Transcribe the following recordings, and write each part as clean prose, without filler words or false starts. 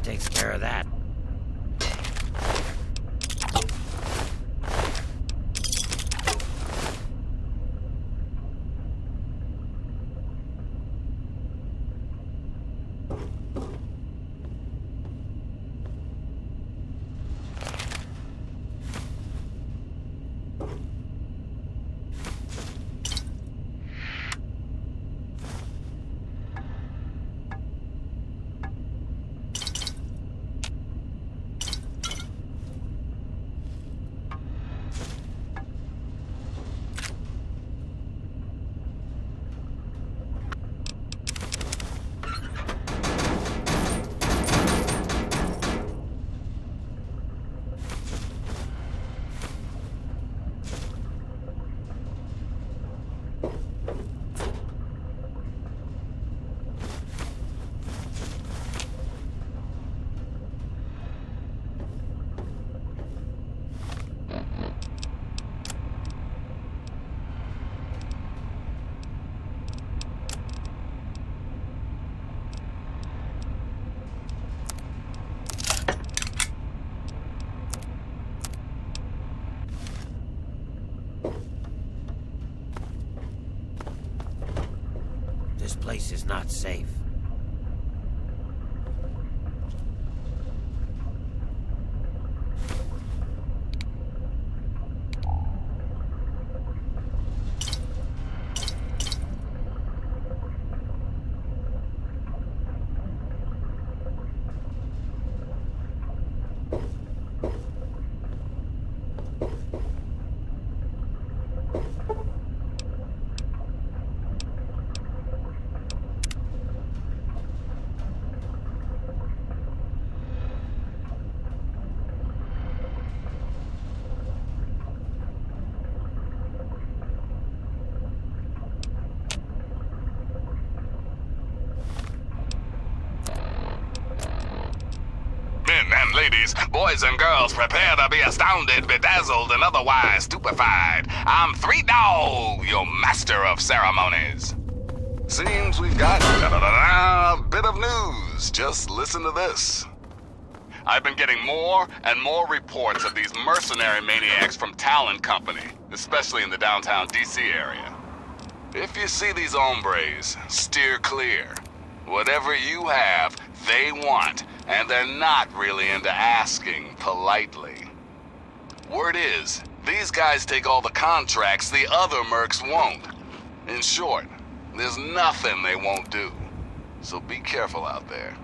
That takes care of that. This place is not safe. And ladies, boys and girls, prepare to be astounded, bedazzled, and otherwise stupefied. I'm Three Dog, your master of ceremonies. Seems we've got a bit of news. Just listen to this. I've been getting more and more reports of these mercenary maniacs from Talon Company, especially in the downtown DC area. If you see these hombres, steer clear. Whatever you have, they want, and they're not really into asking politely. Word is, these guys take all the contracts the other mercs won't. In short, there's nothing they won't do. So be careful out there.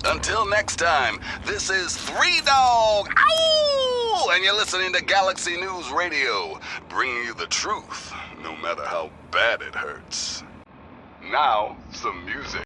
Until next time, this is Three Dog, ow! And you're listening to Galaxy News Radio, bringing you the truth, no matter how bad it hurts. Now, some music.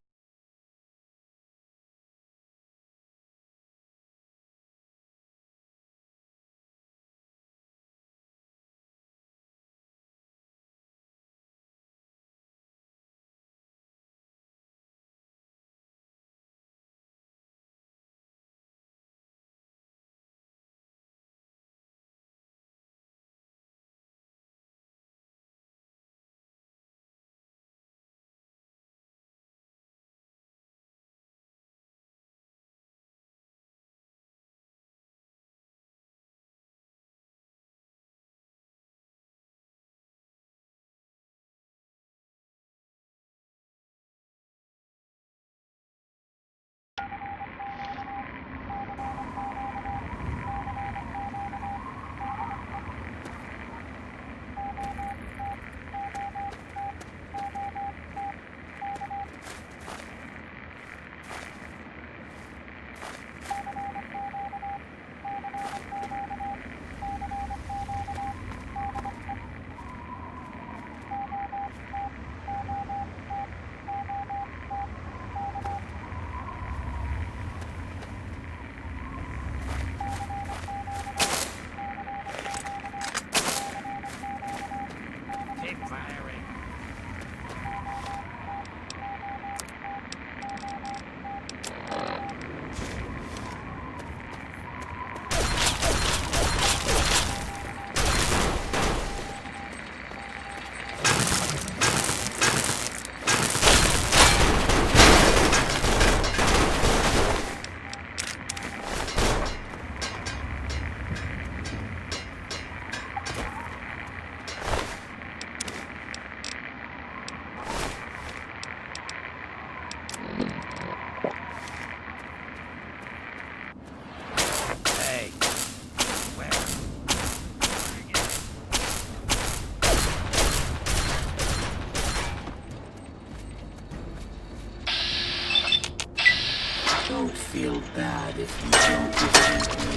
bad if you don't.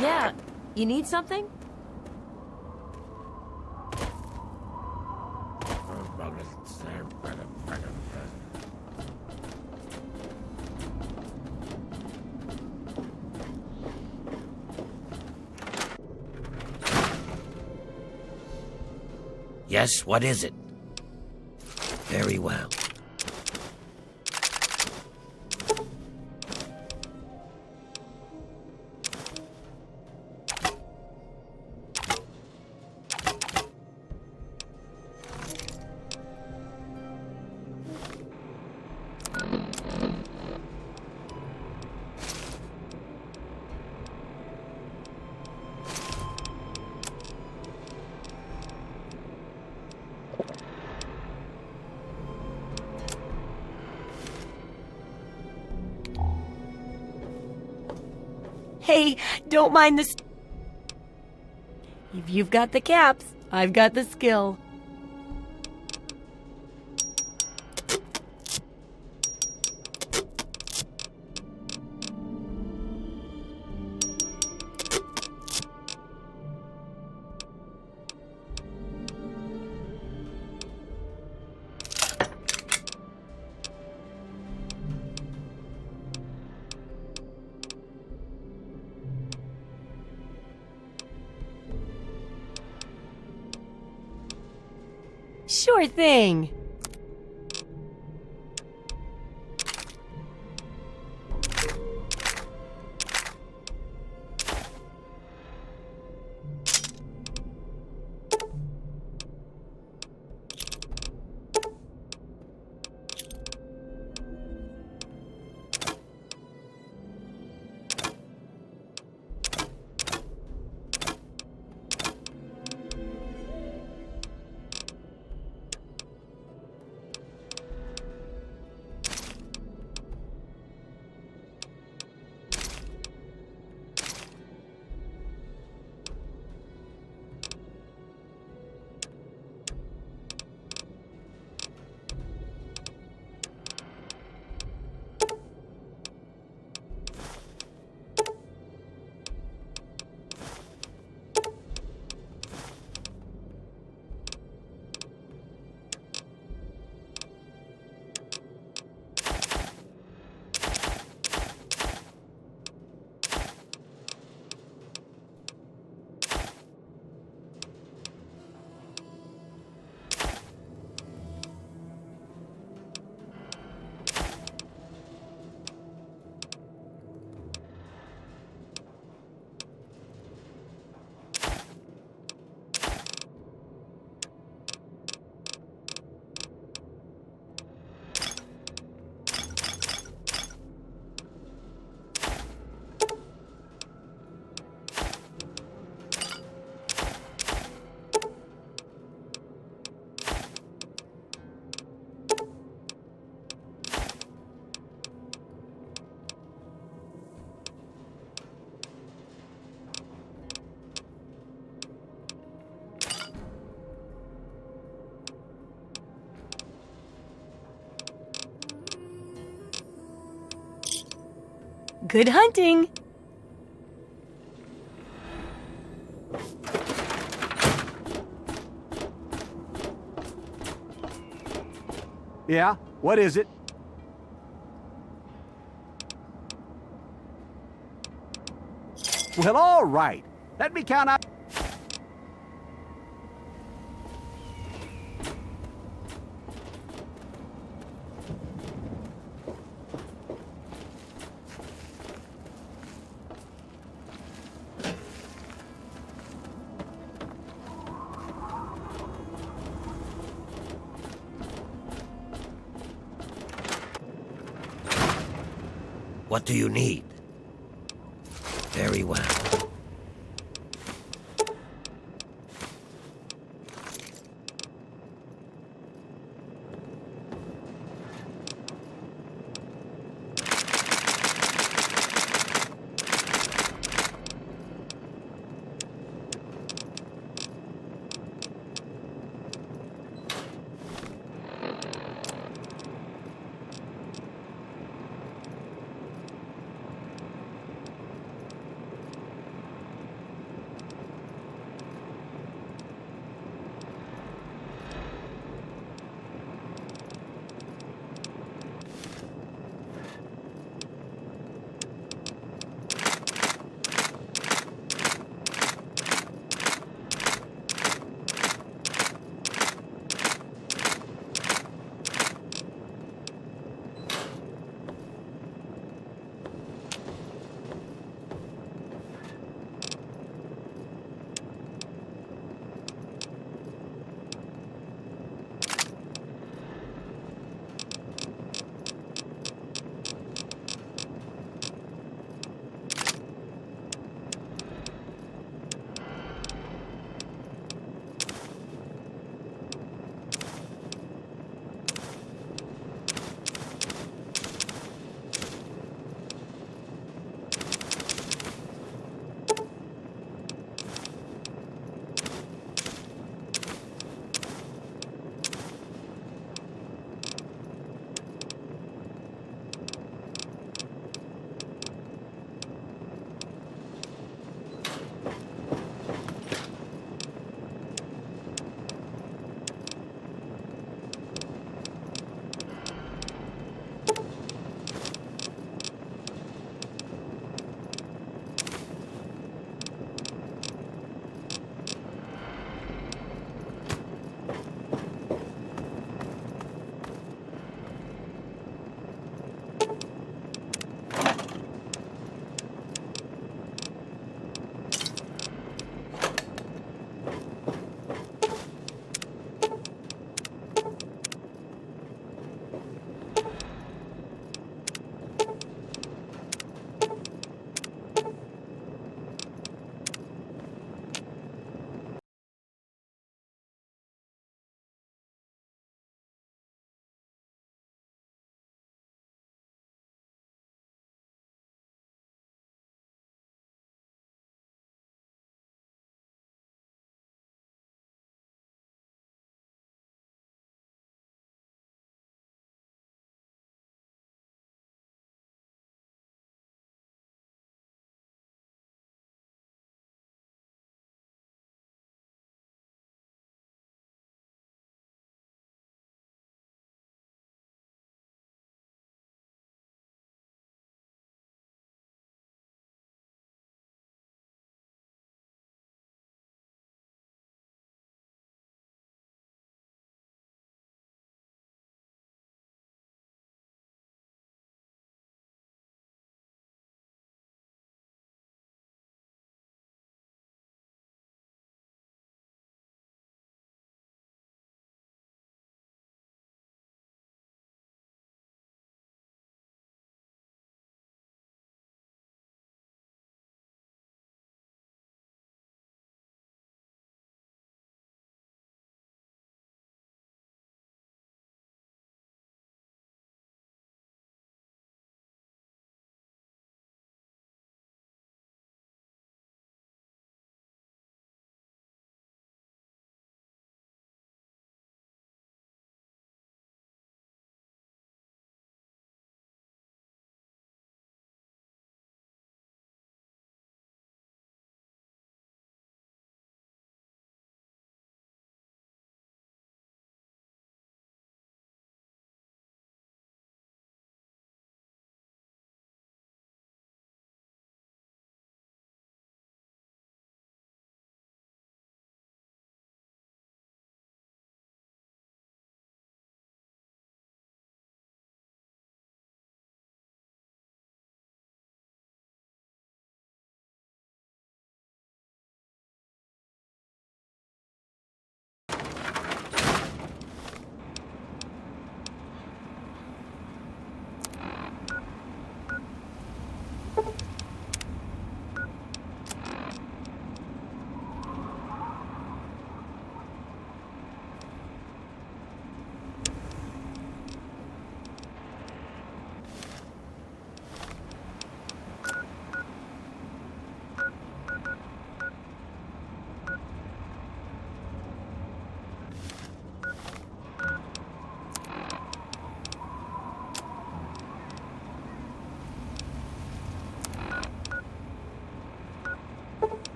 Yeah, you need something? Yes, what is it? Very well. Hey, don't mind this. If you've got the caps, I've got the skill. Sure thing. Good hunting! Yeah? What is it? Well, all right. Let me count out. What do you need? Very well.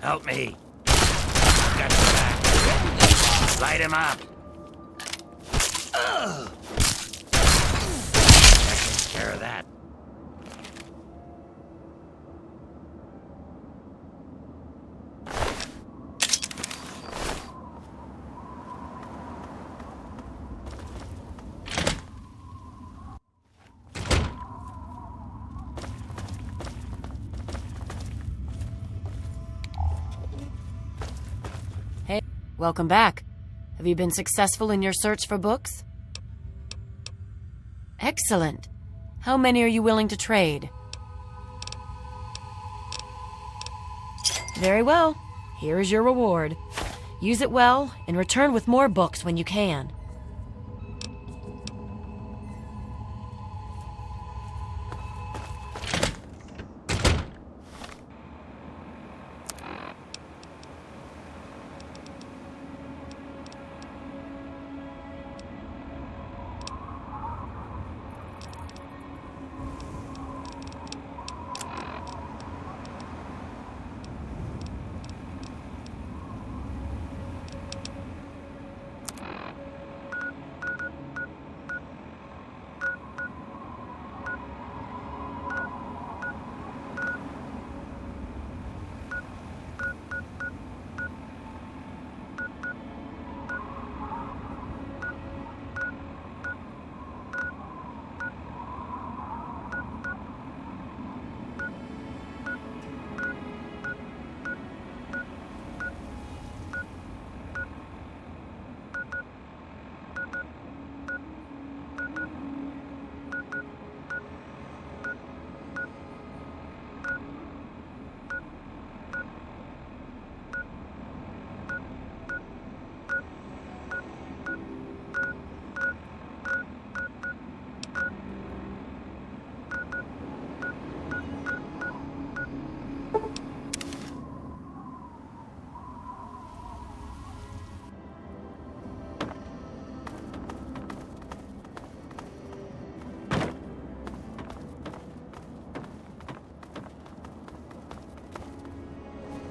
Help me. I've got your back. Light him up. That takes care of that. Hey, welcome back. Have you been successful in your search for books? Excellent. How many are you willing to trade? Very well. Here is your reward. Use it well and return with more books when you can.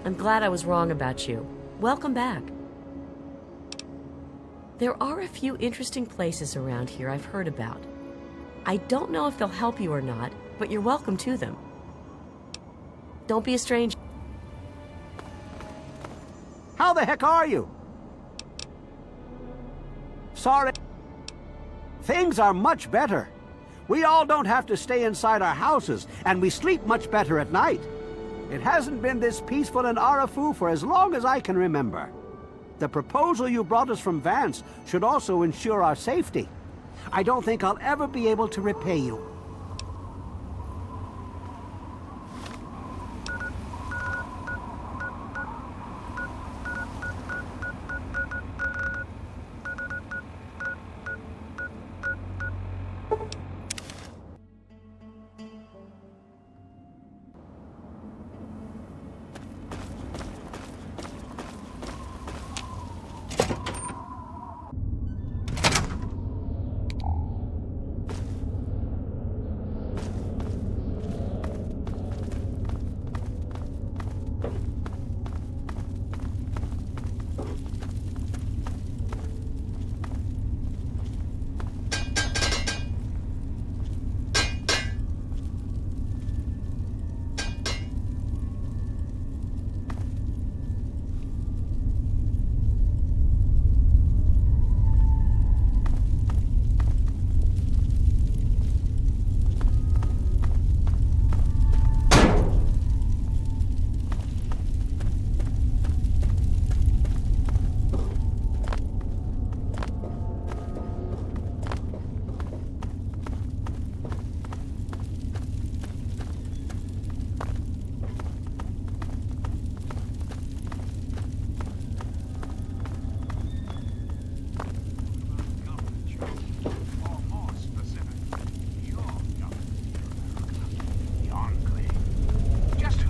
I'm glad I was wrong about you. Welcome back. There are a few interesting places around here I've heard about. I don't know if they'll help you or not, but you're welcome to them. Don't be a stranger. How the heck are you? Sorry. Things are much better. We all don't have to stay inside our houses, and we sleep much better at night. It hasn't been this peaceful in Arafu for as long as I can remember. The proposal you brought us from Vance should also ensure our safety. I don't think I'll ever be able to repay you.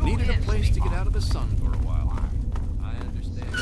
Needed a place to get out of the sun for a while. I understand.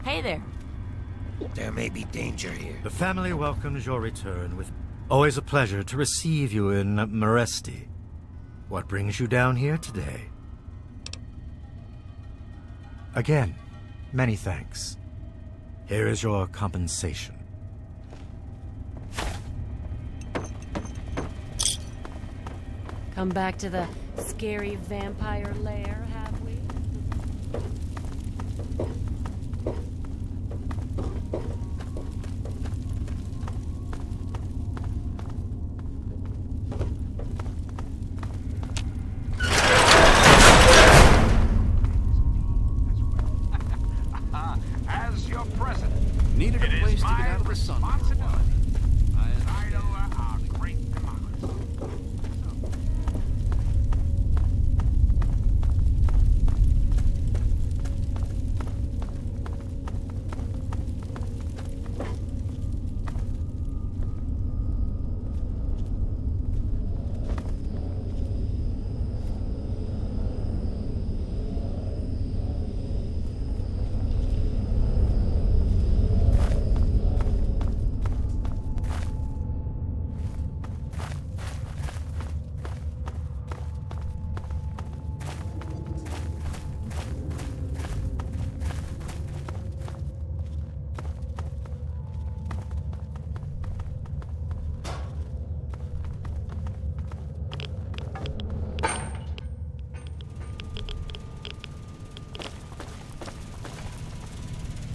Hey there. There may be danger here. The family welcomes your return with always a pleasure to receive you in Meresti. What brings you down here today? Again, many thanks. Here is your compensation. Come back to the scary vampire lair, have we? As your president, Needed a it place is to get my out of the sun for a while. responsibility I to understand. tide over our great democracy.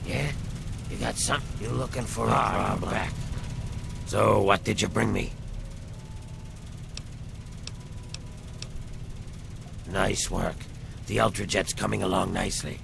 Yeah? You got something? You looking for a problem? Back. So, what did you bring me? Nice work. The Ultrajet's coming along nicely.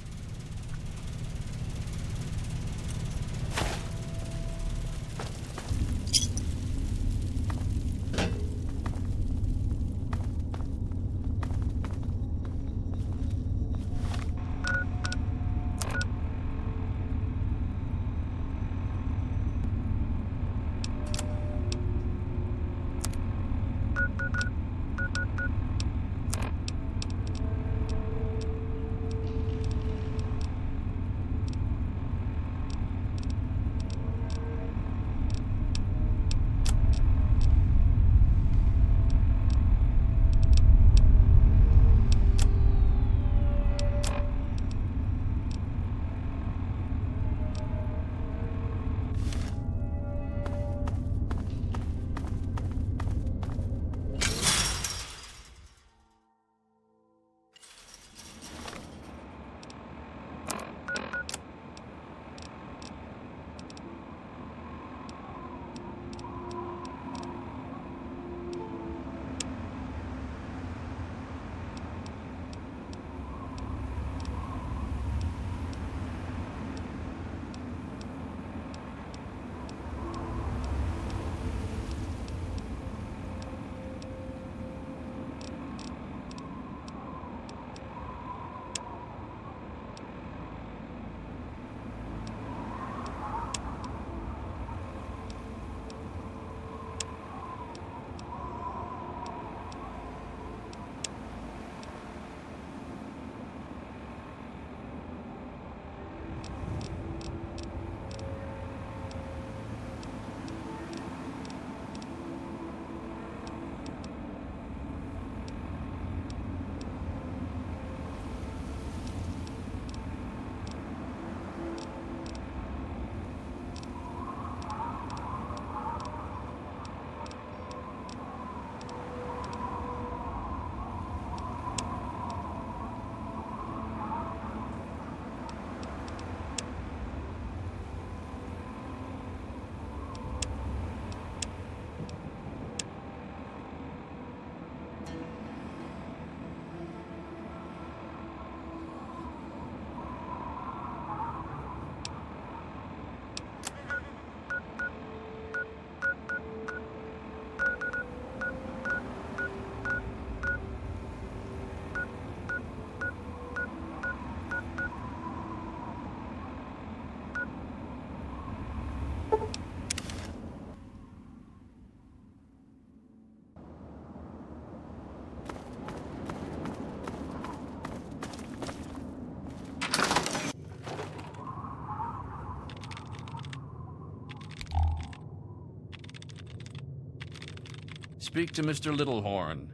Speak to Mr. Littlehorn.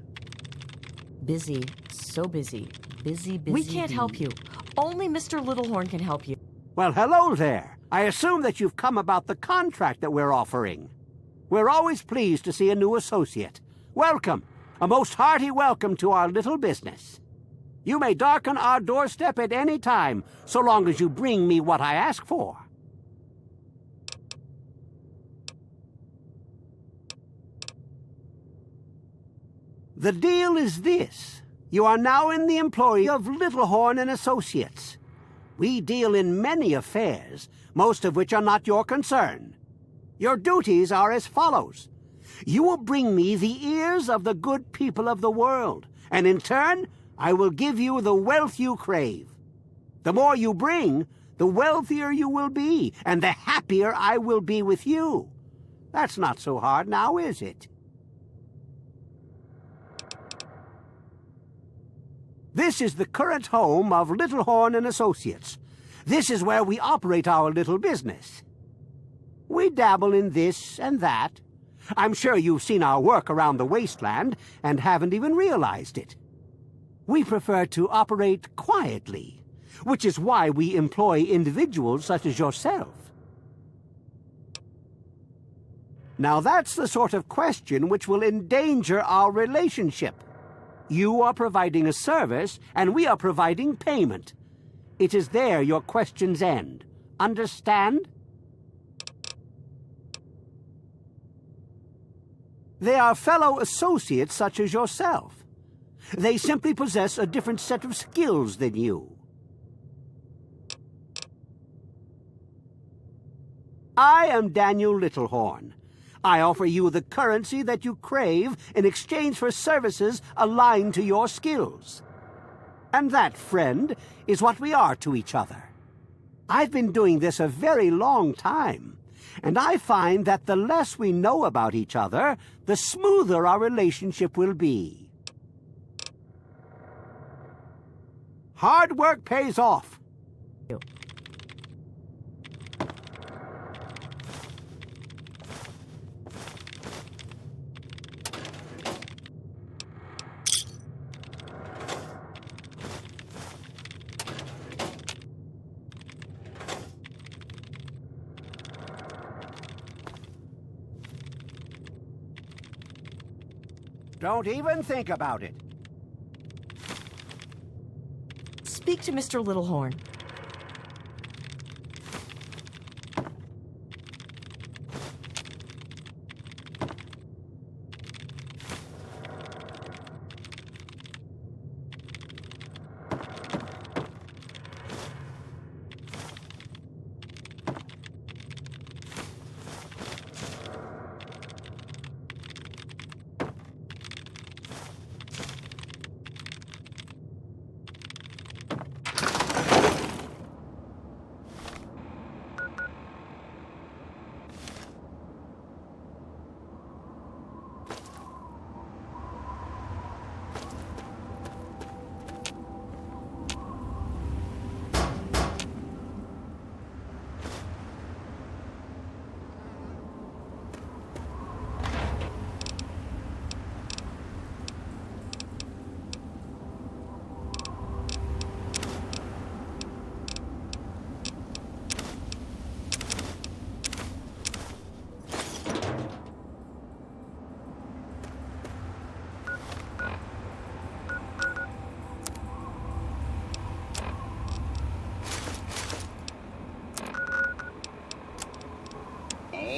Busy. So busy. Busy. We can't help you. Only Mr. Littlehorn can help you. Well, hello there. I assume that you've come about the contract that we're offering. We're always pleased to see a new associate. Welcome. A most hearty welcome to our little business. You may darken our doorstep at any time, so long as you bring me what I ask for. The deal is this. You are now in the employ of Littlehorn and Associates. We deal in many affairs, most of which are not your concern. Your duties are as follows. You will bring me the ears of the good people of the world, and in turn, I will give you the wealth you crave. The more you bring, the wealthier you will be, and the happier I will be with you. That's not so hard now, is it? This is the current home of Littlehorn and Associates. This is where we operate our little business. We dabble in this and that. I'm sure you've seen our work around the wasteland and haven't even realized it. We prefer to operate quietly, which is why we employ individuals such as yourself. Now that's the sort of question which will endanger our relationship. You are providing a service, and we are providing payment. It is there your questions end. Understand? They are fellow associates such as yourself. They simply possess a different set of skills than you. I am Daniel Littlehorn. I offer you the currency that you crave in exchange for services aligned to your skills. And that, friend, is what we are to each other. I've been doing this a very long time, and I find that the less we know about each other, the smoother our relationship will be. Hard work pays off. Don't even think about it. Speak to Mr. Littlehorn.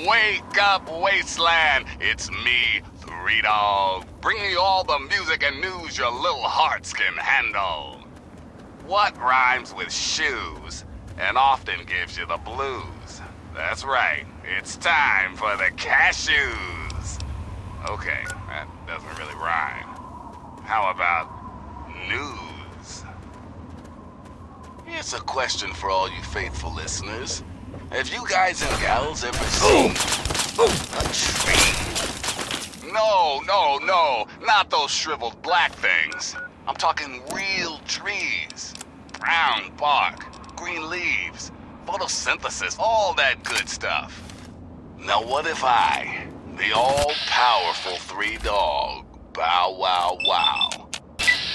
Wake up, Wasteland! It's me, Three Dog, bringing you all the music and news your little hearts can handle. What rhymes with shoes and often gives you the blues? That's right, it's time for the cashews. Okay, that doesn't really rhyme. How about news? Here's a question for all you faithful listeners. Have you guys and gals ever seen a tree? No, not those shriveled black things. I'm talking real trees. Brown bark, green leaves, photosynthesis, all that good stuff. Now what if I The all-powerful Three Dog. Bow Wow Wow.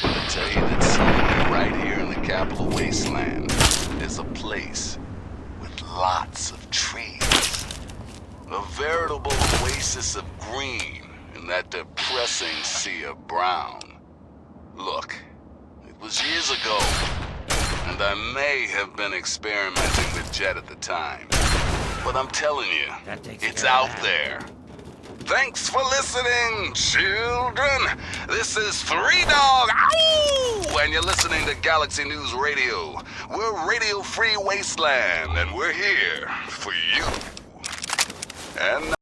Well, I tell you that somewhere right here in the Capital Wasteland is a place with lots of trees. A veritable oasis of green in that depressing sea of brown. Look, it was years ago, and I may have been experimenting with Jet at the time. But I'm telling you, That takes it's care of out that. there. Thanks for listening, children. This is Three Dog, ow! And you're listening to Galaxy News Radio. We're Radio Free Wasteland, and we're here for you. And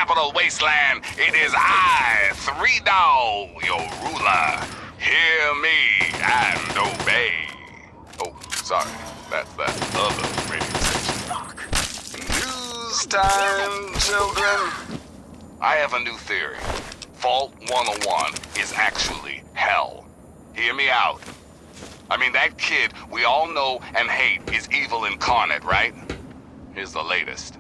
capital wasteland, it is I, Three Dog, your ruler. Hear me and obey. Oh, sorry. That's that other radio station. News time, children. I have a new theory. Vault 101 is actually hell. Hear me out. I mean, that kid we all know and hate is evil incarnate, right? Here's the latest.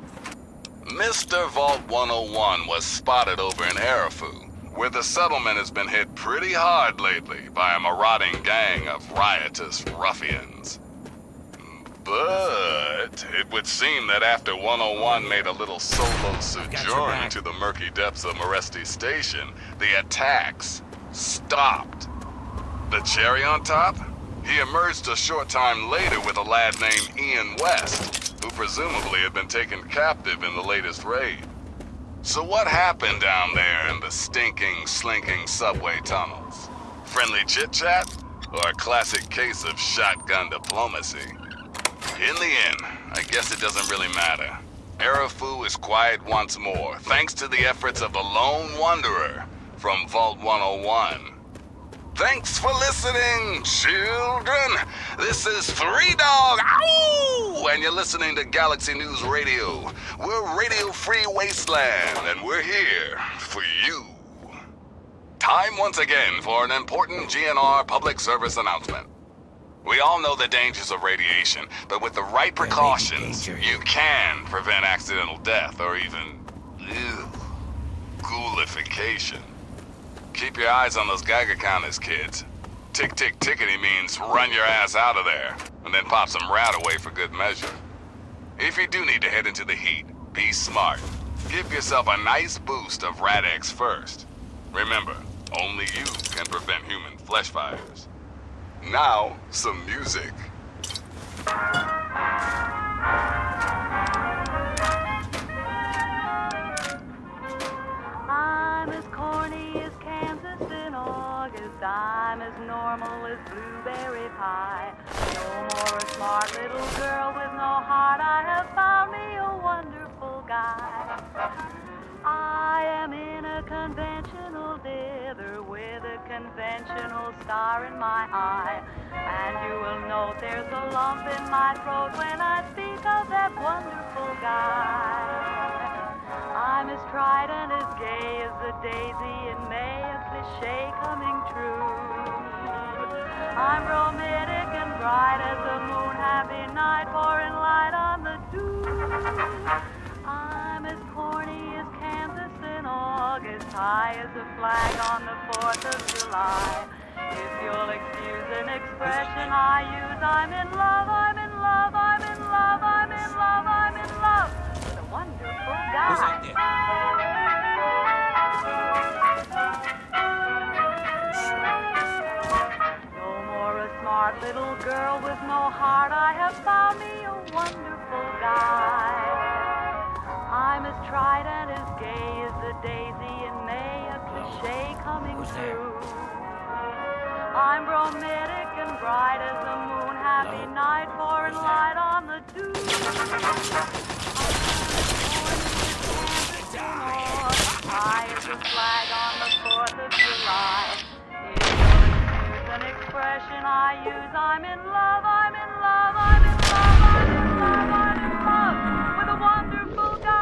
Mr. Vault 101 was spotted over in Arafu, where the settlement has been hit pretty hard lately by a marauding gang of riotous ruffians. But it would seem that after 101 made a little solo sojourn into the murky depths of Meresti Station, the attacks stopped. The cherry on top? He emerged a short time later with a lad named Ian West, who presumably had been taken captive in the latest raid. So what happened down there in the stinking, slinking subway tunnels? Friendly chit-chat? Or a classic case of shotgun diplomacy? In the end, I guess it doesn't really matter. Arafu is quiet once more, thanks to the efforts of the Lone Wanderer from Vault 101. Thanks for listening, children. This is Three Dog, ow! And you're listening to Galaxy News Radio. We're Radio Free Wasteland, and we're here for you. Time once again for an important GNR public service announcement. We all know the dangers of radiation, but with the right precautions, you can prevent accidental death or even, ghoulification. Keep your eyes on those Geiger counters, kids. Tick-tick-tickety means run your ass out of there, and then pop some rat away for good measure. If you do need to head into the heat, be smart. Give yourself a nice boost of Rad-X first. Remember, only you can prevent human flesh fires. Now, some music. I'm as corny as Kansas in August. I'm as normal as blueberry pie. No more a smart little girl with no heart. I have found me a wonderful guy. I am in a conventional dither with a conventional star in my eye. And you will note there's a lump in my throat when I speak of that wonderful guy. I'm as tried and as gay as the daisy in May, a cliche coming true. I'm romantic and bright as the moon, happy night, pouring light on the dew. I'm as corny as Kansas in August, high as a flag on the 4th of July. If you'll excuse an expression I use, I'm in love, I'm in love, I'm in love, I'm in love, I'm in love with a wonderful guy. No more a smart little girl with no heart, I have found me a wonderful guy. I'm as tried and as gay as the daisy in May, a cliche coming true. I'm romantic and bright as the moon, happy night, pouring light on the dew. High as a flag on the 4th of July. If you'll excuse an expression I use, I'm in love, I'm in love, I'm in love, I'm in love, I'm in love with a wonderful guy.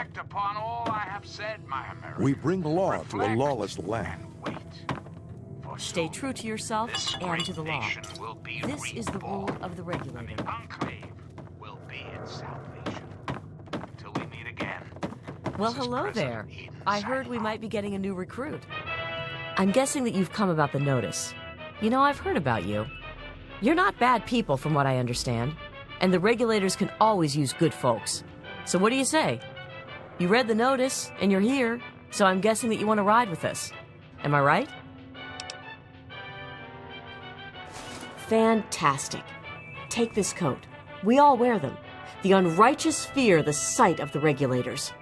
reflect upon all I have said, my American. We bring law to a Reflect lawless land. and wait. For Stay soon, true to yourself this and great to the law. nation will be This is the rule reborn. of the regulator. The Enclave will be its salvation. Until we meet again. Well, this is hello President there. Eden I heard signing we off. might be getting a new recruit. I'm guessing that you've come about the notice. You know, I've heard about you. You're not bad people, from what I understand. And the regulators can always use good folks. So what do you say? You read the notice, and you're here, so I'm guessing that you want to ride with us. Am I right? Fantastic. Take this coat. We all wear them. The unrighteous fear the sight of the regulators.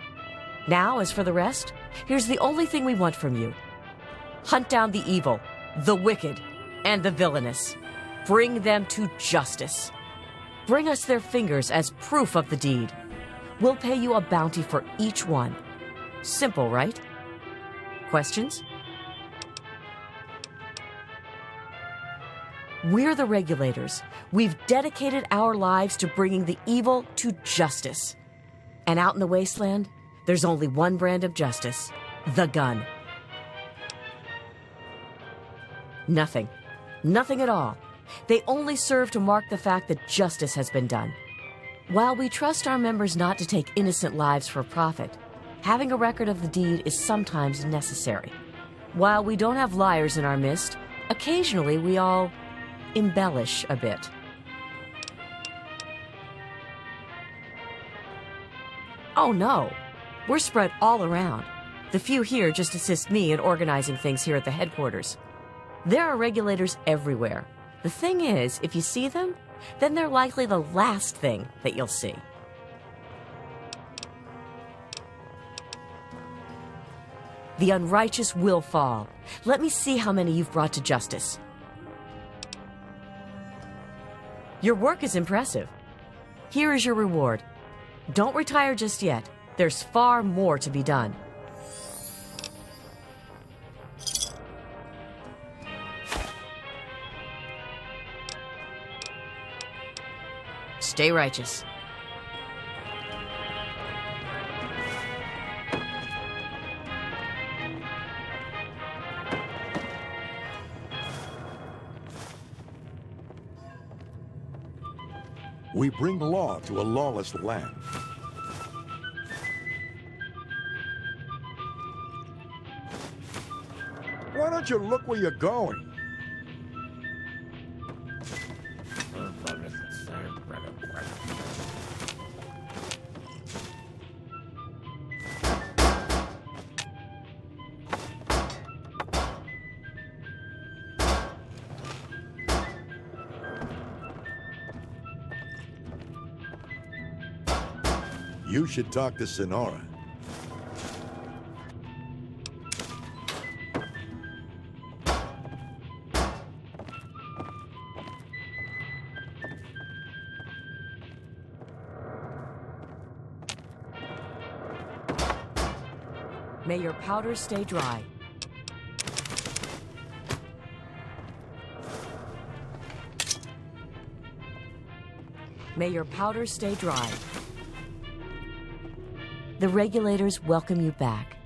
Now, as for the rest, here's the only thing we want from you. Hunt down the evil, the wicked, and the villainous. Bring them to justice. Bring us their fingers as proof of the deed. We'll pay you a bounty for each one. Simple, right? Questions? We're the regulators. We've dedicated our lives to bringing the evil to justice. And out in the wasteland, there's only one brand of justice: the gun. Nothing. Nothing at all. They only serve to mark the fact that justice has been done. While we trust our members not to take innocent lives for profit, having a record of the deed is sometimes necessary. While we don't have liars in our midst, occasionally we all embellish a bit. Oh no, we're spread all around. The few here just assist me in organizing things here at the headquarters. There are regulators everywhere. The thing is, if you see them, then they're likely the last thing that you'll see. The unrighteous will fall. Let me see how many you've brought to justice. Your work is impressive. Here is your reward. Don't retire just yet. There's far more to be done. Stay righteous. We bring law to a lawless land. Why don't you look where you're going? You should talk to Sonora. May your powder stay dry. May your powder stay dry. The regulators welcome you back.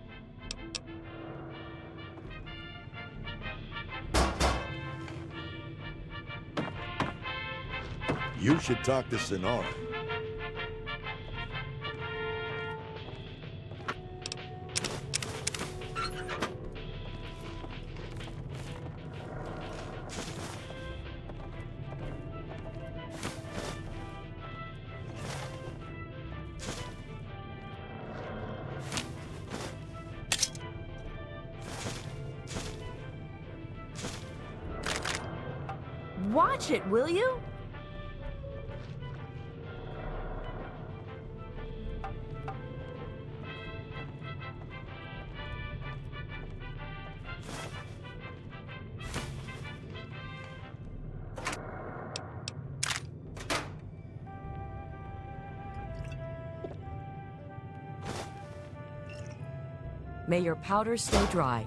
You should talk to Sonora. Watch it, will you? May your powder stay dry.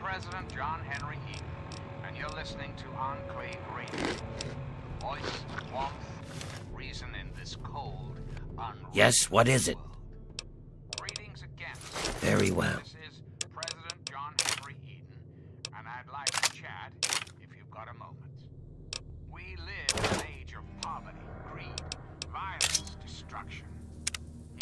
President John Henry Eaton, and you're listening to Enclave Radio. Voice, warmth, reason in this cold, unreal Yes, what is it? world. Greetings again. Very well. This is President John Henry Eaton, and I'd like to chat if you've got a moment. We live in an age of poverty, greed, violence, destruction.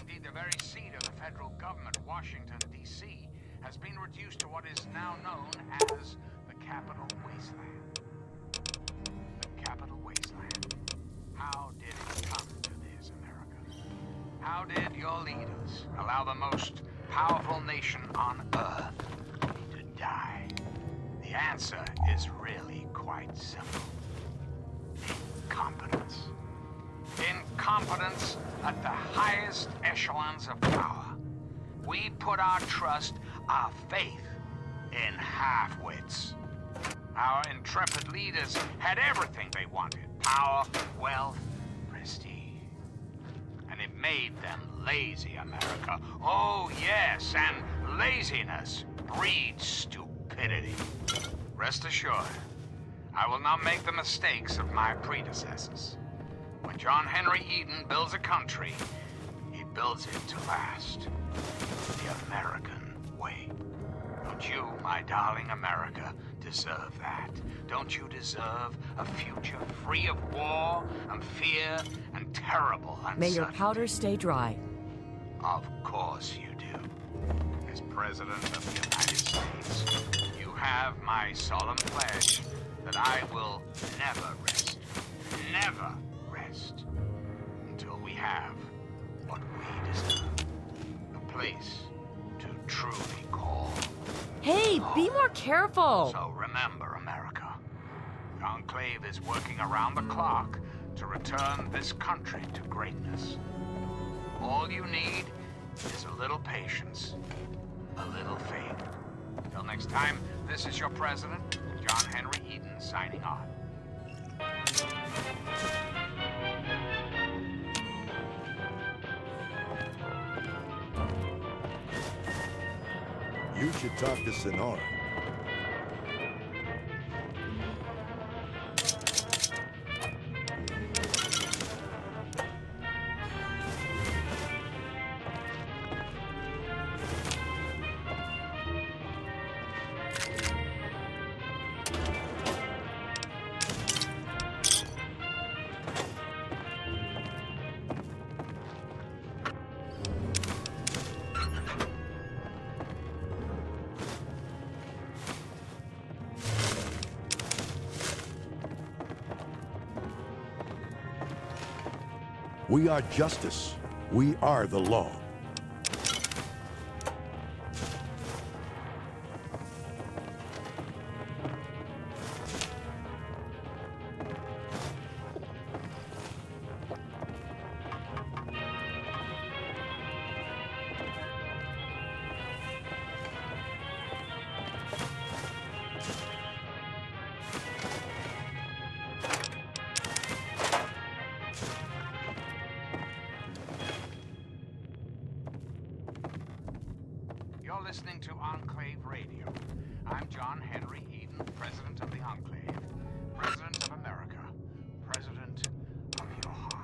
Indeed, the very seat of the federal government, Washington, D.C., has been reduced to what is now known as the Capital Wasteland. The Capital Wasteland. How did it come to this, America? How did your leaders allow the most powerful nation on Earth to die? The answer is really quite simple. Incompetence. Incompetence at the highest echelons of power. We put our trust, our faith, in half-wits. Our intrepid leaders had everything they wanted. Power, wealth, prestige. And it made them lazy, America. Oh, yes, and laziness breeds stupidity. Rest assured, I will not make the mistakes of my predecessors. When John Henry Eaton builds a country, he builds it to last. The American way. Don't you, my darling America, deserve that? Don't you deserve a future free of war and fear and terrible uncertainty? May your powder stay dry. Of course you do. As President of the United States, you have my solemn pledge that I will never rest until we have what we deserve. A place to truly call. Hey, be more careful! So remember, America, the Enclave is working around the clock to return this country to greatness. All you need is a little patience, a little faith. Till next time, this is your president, John Henry Eaton, signing on. You should talk to Sonora. We are justice. We are the law. You're listening to Enclave Radio. I'm John Henry Eaton, President of the Enclave, President of America, President of your heart.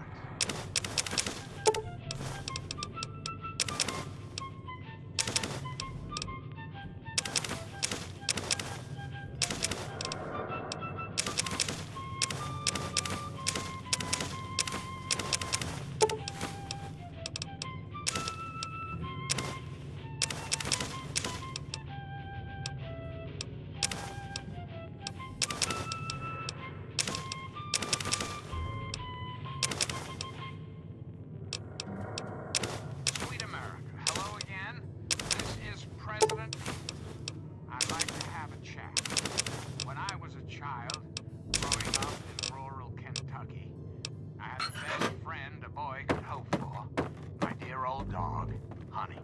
Sweet America, hello again. This is President. I'd like to have a chat. When I was a child, growing up in rural Kentucky, I had the best friend a boy could hope for. My dear old dog, Honey.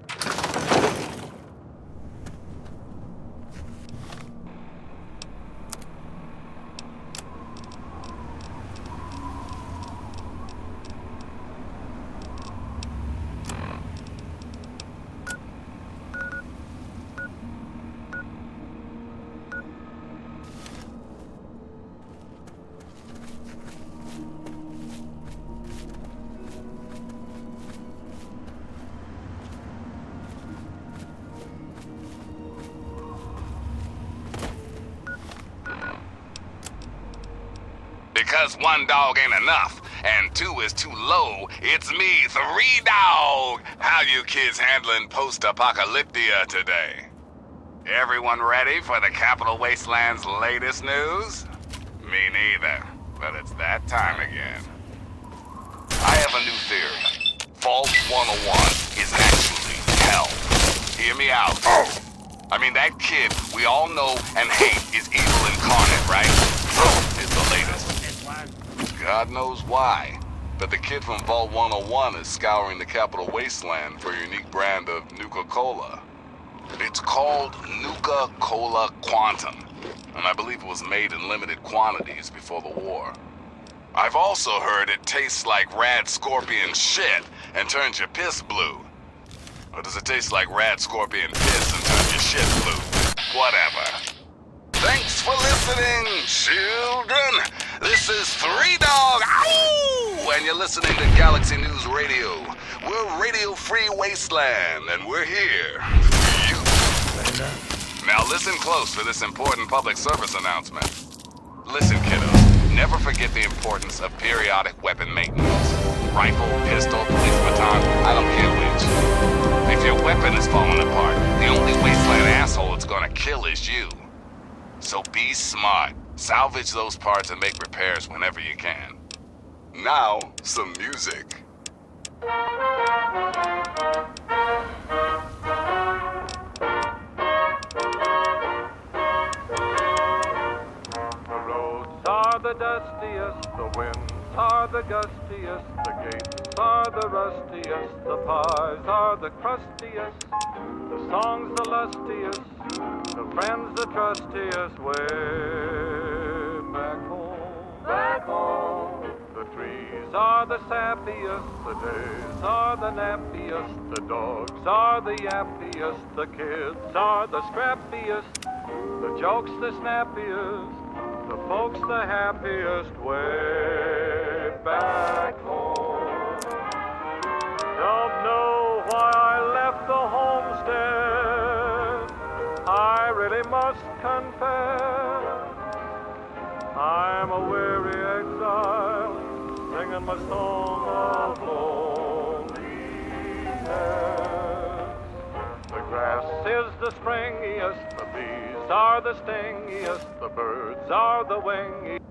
because one dog ain't enough, and two is too low, it's me, 3Dog. How you kids handling post-apocalyptia today? Everyone ready for the Capital Wasteland's latest news? Me neither, but it's that time again. I have a new theory. Vault 101 is actually hell. Hear me out. I mean, that kid we all know and hate is evil incarnate, right? It's the latest. God knows why, but the kid from Vault 101 is scouring the Capital Wasteland for a unique brand of Nuka-Cola. It's called Nuka-Cola Quantum, and I believe it was made in limited quantities before the war. I've also heard it tastes like rad scorpion shit and turns your piss blue. Or does it taste like rad scorpion piss and turns your shit blue? Whatever. Thanks for listening, children. This is 3Dog, ow! And you're listening to Galaxy News Radio. We're Radio Free Wasteland, and we're here for you. Now listen close for this important public service announcement. Listen, kiddos, never forget the importance of periodic weapon maintenance. Rifle, pistol, police baton, I don't care which. If your weapon is falling apart, the only wasteland asshole it's gonna kill is you. So be smart. Salvage those parts and make repairs whenever you can. Now, some music. Are the dustiest, the winds are the gustiest, the gates are the rustiest, the pies are the crustiest, the songs the lustiest, the friends the trustiest, way back home. Back home. The trees are the sappiest, the days are the nappiest, the dogs are the yappiest, the kids are the scrappiest, the jokes the snappiest, the folks the happiest, way back home. Don't know why I left the homestead, I really must confess. I'm a weary exile, singing my song of loneliness. The grass is the springiest, the bees are the stingiest, the birds are the wingiest.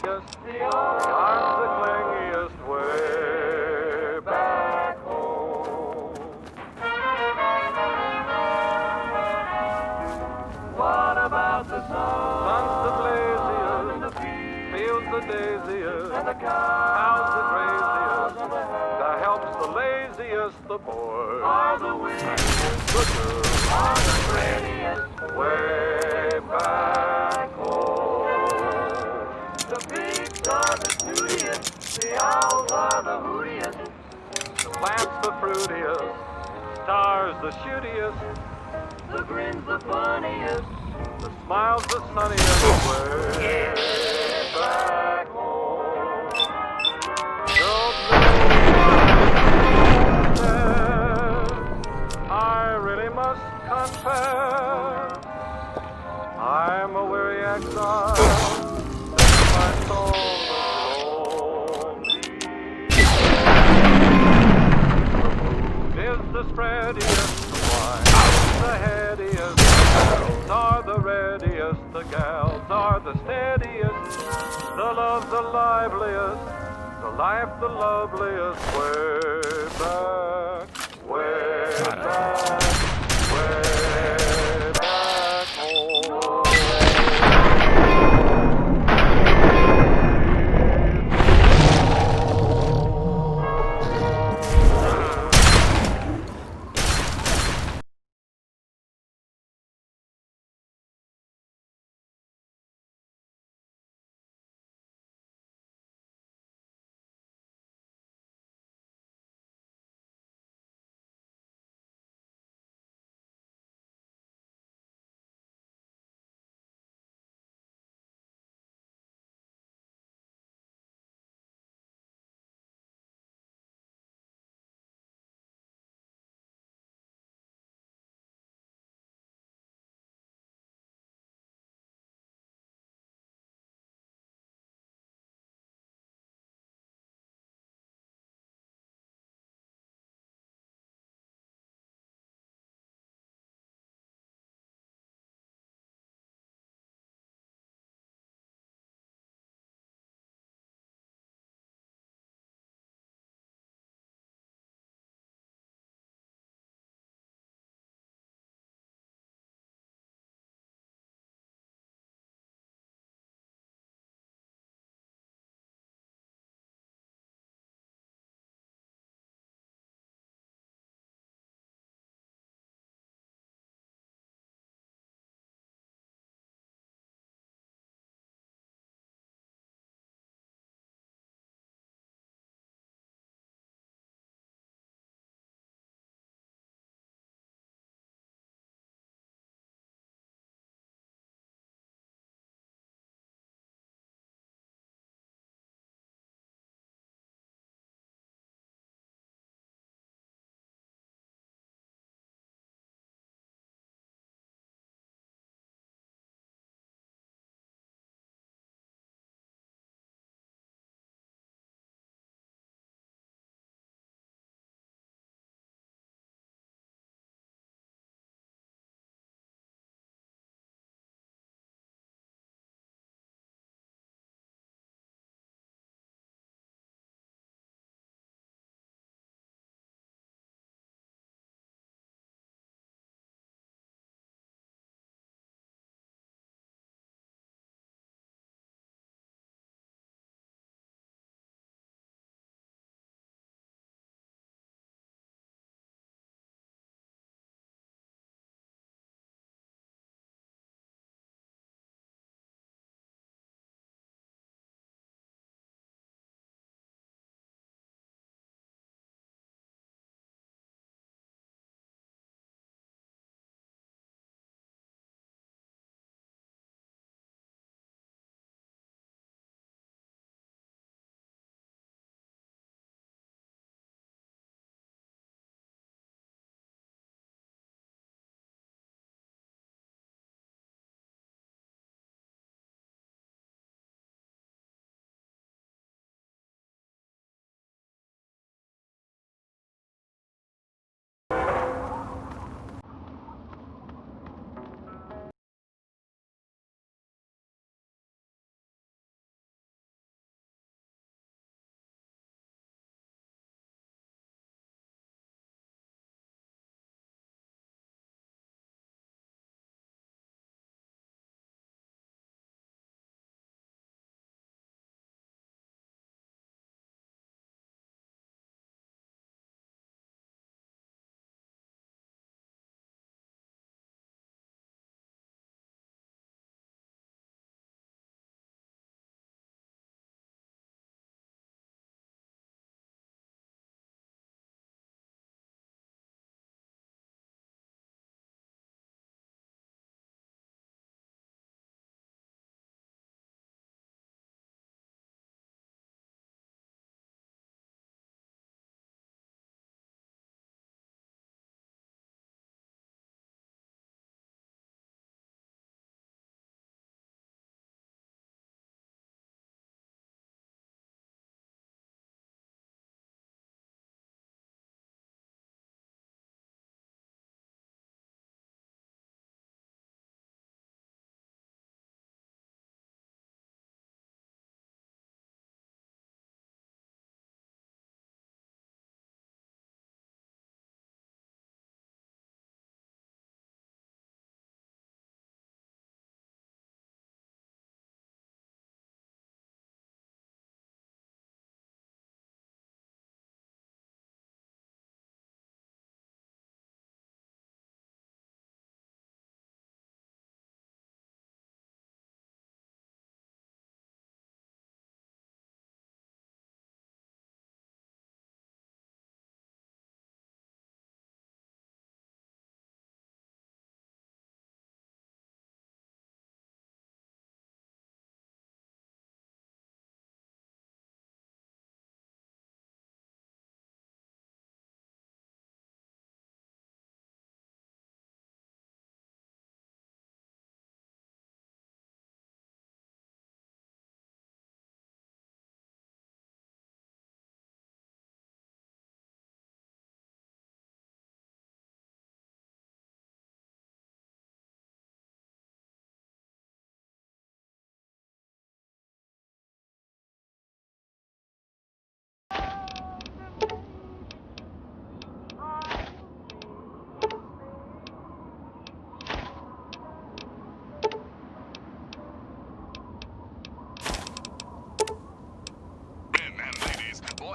The arms the clingiest, way back home. What about the sun? Sun's the blaziest, fields the daisiest, and the cows the craziest, the helps the laziest, the boys are the windiest, the girls are the prettiest, way back home. The pigs are the snootiest, the owls are the hootiest, the plants the fruitiest, stars the shootiest, the grin's the funniest, the smile's the sunniest, way back home. Don't know I really must confess, I'm a weary exile, my soul lonely. The food is the spreadiest, the wine the headiest, the girls are the readiest, the gals are the steadiest, the love the liveliest, the life the loveliest, way back, way back, way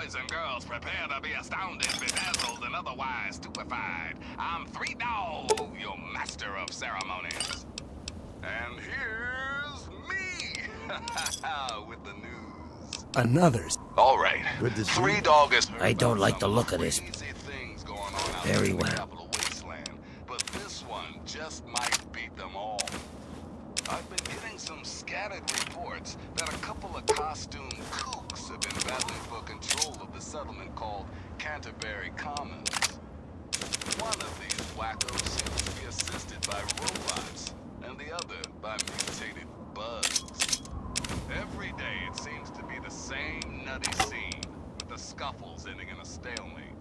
Boys and girls, prepare to be astounded, bedazzled, and otherwise stupefied. I'm Three Dog, your master of ceremonies. And here's me with the news. Another's. All right. Good to see Three you. Dog is. I don't like the look of this. Things going on out Very in the well. capital wasteland, but this one just might beat them all. I've been getting some scattered reports that a couple of costume kooks have been battling for control of the settlement called Canterbury Commons. One of these wackos seems to be assisted by robots, and the other by mutated bugs. Every day it seems to be the same nutty scene, with the scuffles ending in a stalemate.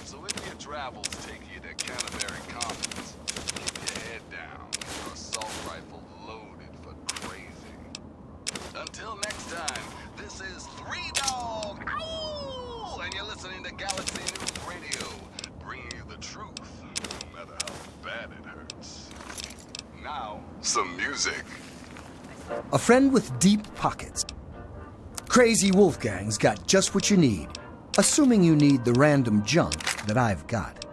So if your travels take you to Canterbury Commons, keep your head down with your assault rifle loaded for crazy. Until next time, this is Three Dog, ow! And you're listening to Galaxy News Radio, bringing you the truth, no matter how bad it hurts. Now, some music. A friend with deep pockets. Crazy Wolfgang's got just what you need, assuming you need the random junk that I've got.